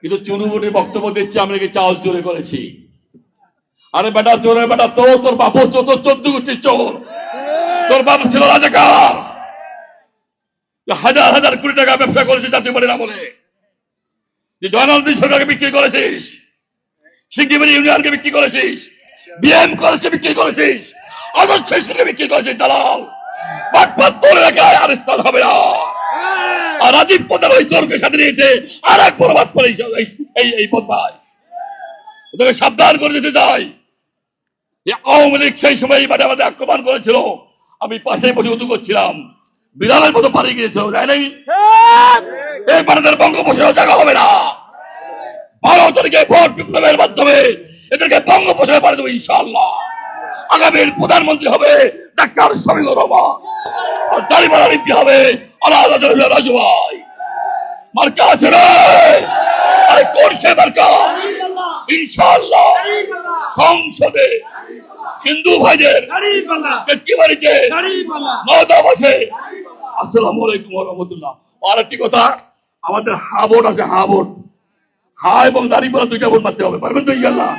কিন্তু চুনুবুটি বক্তব্য দিচ্ছে আমি নাকি চাউল চুরি করেছি। আরে বেটা, চোরের বেটা, তোর বাপ চোর, তোর 14 গোষ্ঠীর চোর। তোর বাপ ছিল রাজাকার, হাজার হাজার কোটি টাকা ব্যবসা করেছে জাতীয় পার্টির আমলে। যে জয়নালদিন সরকারকে বিক্রি করেছিস, সিঙ্গিবাড়ি ইউনিয়নকে বিক্রি করেছিস, বিএম কলেজকে বিক্রি করেছিস, আদর্শ স্কুলকে বিক্রি করেছিস। দালাল বাটপাত তোর এলাকায় আর স্থান হবে না। আর রাজীব প্রধান ওই চোরকে সাথে নিয়েছে আর এক বরবাদ করে এই বদমাই। তোকে সাবধান করে দিতে চাই, আওয়ামী লীগ সেই সময় বাদে আমাদের আক্রমণ করেছিল, আমি পাশে বসে উঁচু করছিলাম, বিড়ালের মতো পালিয়ে গিয়েছিল, তাই নাই? এই বাড়িদের বঙ্গোপসাগর জায়গা হবে না। 12 তারিখে ভোট বিপ্লবের মাধ্যমে এদেরকে বঙ্গোপসাগরে পাঠিয়ে দেবো ইনশাআল্লাহ। আগামীর প্রধানমন্ত্রী হবে ডাক্তার শফিকুর রহমান, আর দাঁড়িপাল্লা এমপি হবে রাজু ভাই। মার্কা আছে রে, আরে করছে মার্কা ইনশাআল্লাহ। সংসদে হিন্দু ভাইদের কি বাড়িতে নওদা বসে। আসসালামু আলাইকুম ওয়া রাহমাতুল্লাহ। আর একটি কথা, আমাদের হা ভোট আছে, হা ভোট, হা এবং দাঁড়িপাল্লা 2টা ভোট মারতে হবে, পারবেন তো ইনশাআল্লাহ?